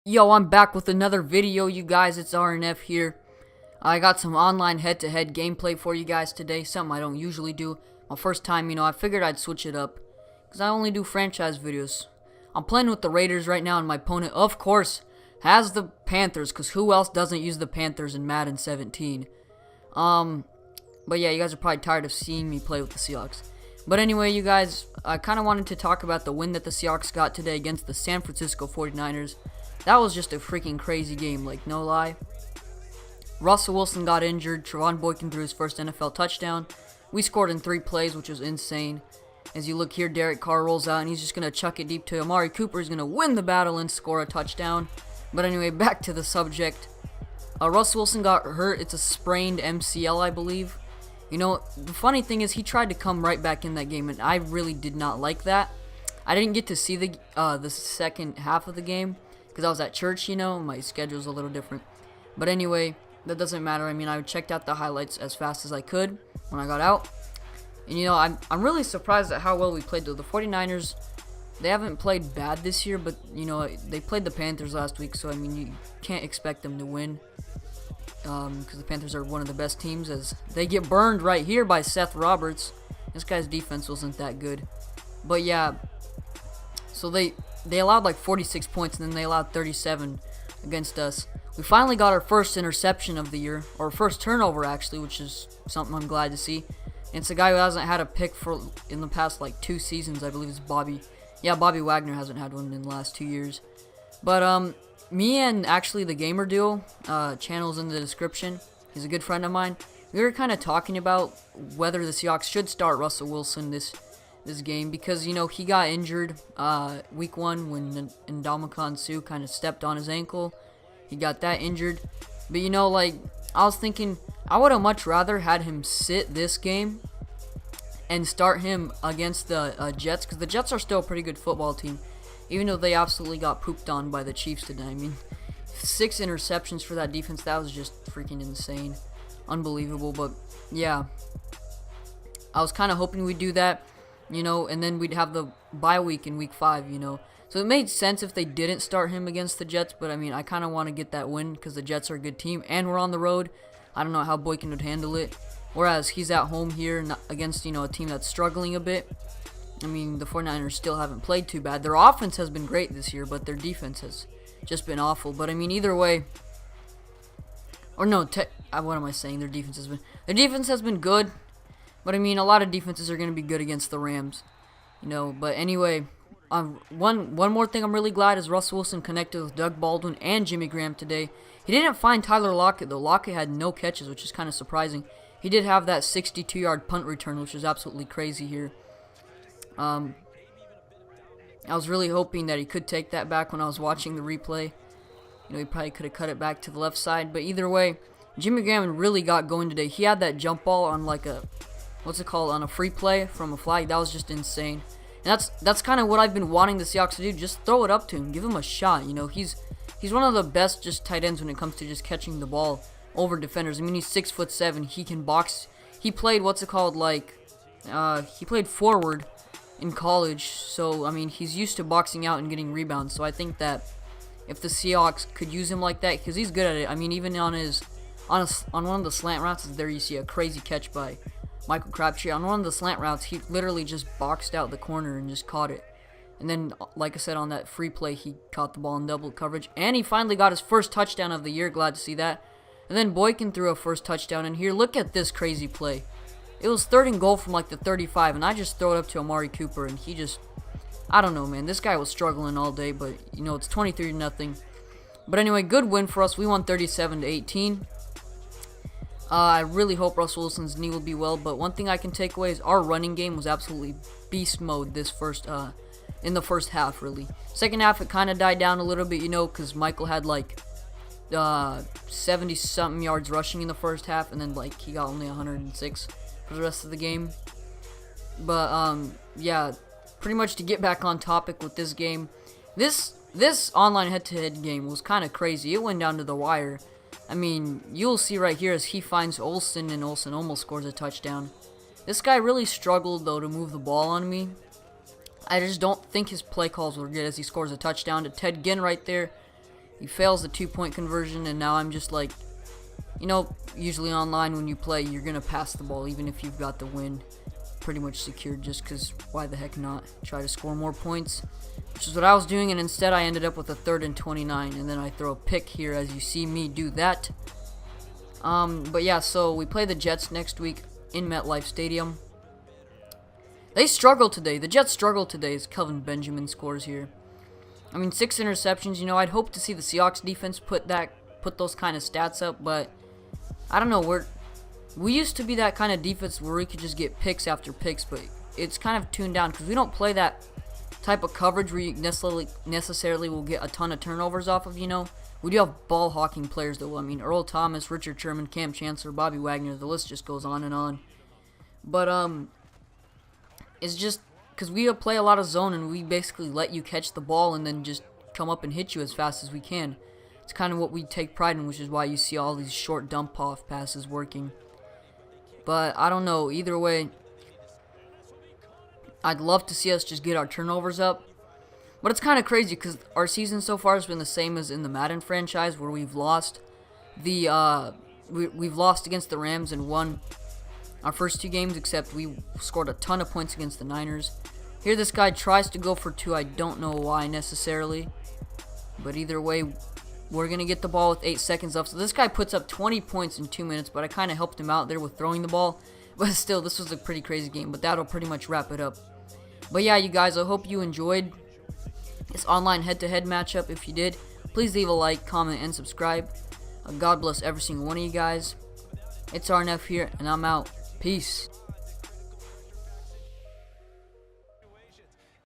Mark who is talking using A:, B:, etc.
A: Yo, I'm back with another video, you guys. It's RNF here. I got some online head-to-head gameplay for you guys today, something I don't usually do. My first time, I figured I'd switch it up, because I only do franchise videos. I'm playing with the Raiders right now, and my opponent, of course, has the Panthers, because who else doesn't use the Panthers in Madden 17? But yeah, you guys are probably tired of seeing me play with the Seahawks. But anyway, you guys, I kind of wanted to talk about the win that the Seahawks got today against the San Francisco 49ers. That was just a freaking crazy game, like, no lie. Russell Wilson got injured. Trevon Boykin threw his first NFL touchdown. We scored in 3 plays, which was insane. As you look here, Derek Carr rolls out, and he's just going to chuck it deep to Amari Cooper. He's going to win the battle and score a touchdown. But anyway, back to the subject. Russell Wilson got hurt. It's a sprained MCL, I believe. The funny thing is he tried to come right back in that game, and I really did not like that. I didn't get to see the second half of the game because I was at church, my schedule's a little different. But anyway, that doesn't matter. I checked out the highlights as fast as I could when I got out. And, I'm really surprised at how well we played, though. The 49ers, they haven't played bad this year, but, they played the Panthers last week, so, you can't expect them to win. Because the Panthers are one of the best teams, as they get burned right here by Seth Roberts. This guy's defense wasn't that good. But, yeah, so they allowed like 46 points, and then they allowed 37 against us. We finally got our first interception of the year, or first turnover actually, which is something I'm glad to see. And it's a guy who hasn't had a pick in the past like 2 seasons, I believe. It's Bobby. Yeah, Bobby Wagner hasn't had one in the last 2 years. But me and actually the GamerDuo, channel's in the description. He's a good friend of mine. We were kind of talking about whether the Seahawks should start Russell Wilson this game, because he got injured week 1 when Ndamukong Suh kind of stepped on his ankle. He got that injured. But I was thinking I would have much rather had him sit this game and start him against the Jets, because the Jets are still a pretty good football team, even though they absolutely got pooped on by the Chiefs today. 6 interceptions for that defense, that was just freaking insane. Unbelievable. But yeah, I was kind of hoping we'd do that, and then we'd have the bye week in week 5, So it made sense if they didn't start him against the Jets, but I kind of want to get that win because the Jets are a good team, and we're on the road. I don't know how Boykin would handle it, whereas he's at home here against, a team that's struggling a bit. The 49ers still haven't played too bad. Their offense has been great this year, but their defense has just been awful. But, either way, or no, what am I saying? Their defense has been good, but, a lot of defenses are going to be good against the Rams, But anyway, one more thing I'm really glad is Russell Wilson connected with Doug Baldwin and Jimmy Graham today. He didn't find Tyler Lockett, though. Lockett had no catches, which is kind of surprising. He did have that 62-yard punt return, which is absolutely crazy here. I was really hoping that he could take that back when I was watching the replay. He probably could have cut it back to the left side. But either way, Jimmy Graham really got going today. He had that jump ball on on a free play from a flag. That was just insane. And that's kind of what I've been wanting the Seahawks to do. Just throw it up to him. Give him a shot. He's one of the best just tight ends when it comes to just catching the ball over defenders. He's 6'7". He can box. He played he played forward in college, so he's used to boxing out and getting rebounds. So I think that if the Seahawks could use him like that, because he's good at it. Even on one of the slant routes, there you see a crazy catch by Michael Crabtree. On one of the slant routes, he literally just boxed out the corner and just caught it. And then, like I said, on that free play, he caught the ball in double coverage, and he finally got his first touchdown of the year. Glad to see that. And then Boykin threw a first touchdown. And here, look at this crazy play. It was 3rd and goal from the 35, and I just throw it up to Amari Cooper, and he just, I don't know, man. This guy was struggling all day, but it's 23-0. But anyway, good win for us. We won 37-18. I really hope Russell Wilson's knee will be well, but one thing I can take away is our running game was absolutely beast mode in the first half, really. Second half, it kind of died down a little bit, because Michael had 70-something yards rushing in the first half, and then he got only 106 for the rest of the game. But yeah, pretty much to get back on topic with this game, this online head-to-head game was kind of crazy. It went down to the wire. You'll see right here as he finds Olsen, and Olsen almost scores a touchdown. This guy really struggled, though, to move the ball on me. I just don't think his play calls were good as he scores a touchdown to Ted Ginn right there. He fails the 2-point conversion, and now I'm just like, you know, usually online when you play, you're going to pass the ball even if you've got the win pretty much secured, just because why the heck not try to score more points, which is what I was doing, and instead I ended up with a 3rd and 29, and then I throw a pick here as you see me do that. But yeah, so we play the Jets next week in MetLife Stadium. They struggled today. The Jets struggled today as Kelvin Benjamin scores here. I mean, 6 interceptions. You know, I'd hope to see the Seahawks defense put those kind of stats up, but I don't know. We used to be that kind of defense where we could just get picks after picks, but it's kind of tuned down because we don't play that type of coverage where you necessarily will get a ton of turnovers off of, you know. We do have ball hawking players though. I mean, Earl Thomas, Richard Sherman, Cam Chancellor, Bobby Wagner, the list just goes on and on. But it's just because we play a lot of zone and we basically let you catch the ball and then just come up and hit you as fast as we can. It's kind of what we take pride in, which is why you see all these short dump off passes working. But I don't know, either way, I'd love to see us just get our turnovers up. But it's kind of crazy because our season so far has been the same as in the Madden franchise, where we've lost we've lost against the Rams and won our first 2 games, except we scored a ton of points against the Niners. Here this guy tries to go for 2. I don't know why necessarily, but either way, we're going to get the ball with 8 seconds left. So this guy puts up 20 points in 2 minutes, but I kind of helped him out there with throwing the ball. But still, this was a pretty crazy game, but that'll pretty much wrap it up. But yeah, you guys, I hope you enjoyed this online head-to-head matchup. If you did, please leave a like, comment, and subscribe. God bless every single one of you guys. It's RNF here, and I'm out. Peace.